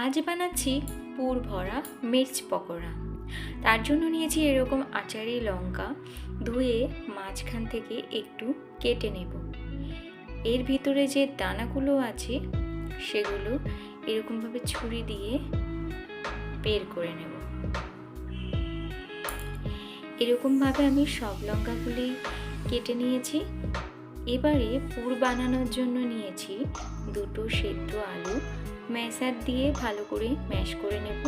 আজ বানাচ্ছি পুর ভরা মির্চ পকোড়া। তার জন্য নিয়েছি এরকম আচারি লঙ্কা, ধুয়ে মাঝখান থেকে একটু কেটে নেব। এর ভিতরে যে দানাগুলো আছে সেগুলো এরকমভাবে ছুরি দিয়ে বের করে নেব। এরকমভাবে আমি সব লঙ্কাগুলি কেটে নিয়েছি। এবারে পুর বানানোর জন্য নিয়েছি দুটো সেদ্ধ আলু, ম্যাশার দিয়ে ভালো করে ম্যাশ করে নেব।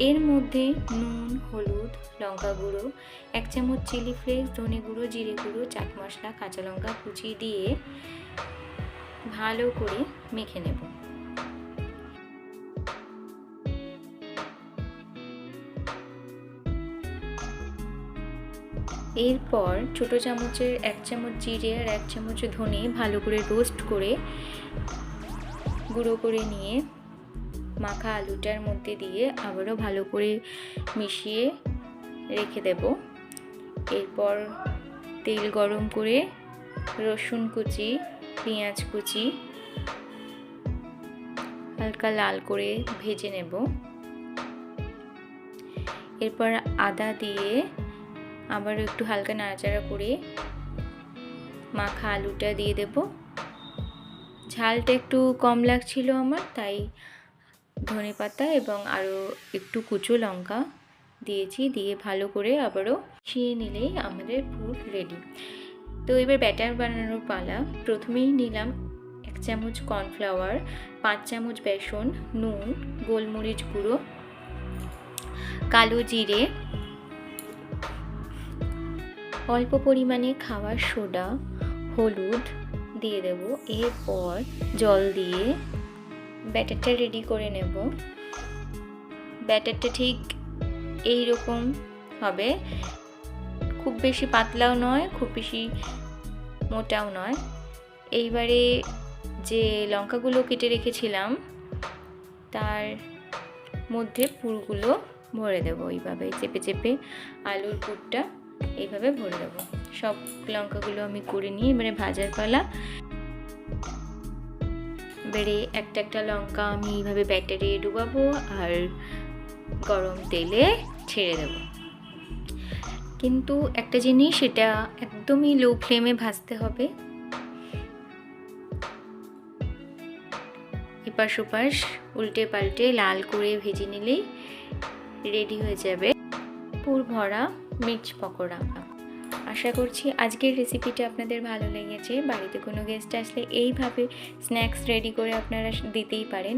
এর মধ্যে নুন, হলুদ, লঙ্কা গুঁড়ো, 1 চামচ চিলি ফ্লেক্স, ধনে গুঁড়ো, জিরে গুঁড়ো, চাট মশলা, কাঁচা লঙ্কা কুচি দিয়ে ভালো করে মেখে নেব। এরপর ছোটো চামচের 1 চামচ জিরে আর 1 চামচ ধনে ভালো করে রোস্ট করে গুঁড়ো করে নিয়ে মাখা আলুটার মধ্যে দিয়ে আবারও ভালো করে মিশিয়ে রেখে দেব। এরপর তেল গরম করে রসুন কুচি, পেঁয়াজ কুচি হালকা লাল করে ভেজে নেব। এরপর আদা দিয়ে আবারও একটু হালকা নাড়াচাড়া করে মাখা আলুটা দিয়ে দেব। ঝালটা একটু কম লাগছিল আমার, তাই ধনেপাতা এবং আরও একটু কুচো লঙ্কা দিয়েছি। দিয়ে ভালো করে আবারও মিশিয়ে নিলেই আমাদের পুর রেডি। তো এবার ব্যাটার বানানোর পালা। প্রথমেই নিলাম 1 চামচ কর্নফ্লাওয়ার, 5 চামচ বেসন, নুন, গোলমরিচ গুঁড়ো, কালো জিরে, অল্প পরিমাণে খাবার সোডা, হলুদ দিয়ে দেব। এরপর জল দিয়ে ব্যাটারটা রেডি করে নেব। ব্যাটারটা ঠিক এই রকম হবে, খুব বেশি পাতলাও নয়, খুব বেশি মোটাও নয়। এইবারে যে লঙ্কাগুলো কেটে রেখেছিলাম তার মধ্যে পুরগুলো ভরে দেবো। এইভাবে চেপে চেপে আলুর পুরটা এইভাবে ভরে দেবো। সব লঙ্কাগুলো আমি করে নিয়ে এবারে ভাজার পালা। এবারে একটা একটা লঙ্কা আমি এইভাবে ব্যাটারে ডুবাবো আর গরম তেলে ছেড়ে দেব। কিন্তু একটা জিনিস, সেটা একদমই লো ফ্লেমে ভাজতে হবে। এপাশ ওপাশ উল্টে পাল্টে লাল করে ভেজে নিলেই রেডি হয়ে যাবে পুর ভরা মির্চ পকোড়া। আশা করছি আজকের রেসিপিটা আপনাদের ভালো লেগেছে। বাড়িতে কোনো গেস্ট আসলে এইভাবে স্ন্যাক্স রেডি করে আপনারা দিতেই পারেন।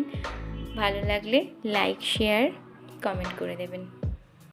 ভালো লাগলে লাইক, শেয়ার, কমেন্ট করে দেবেন।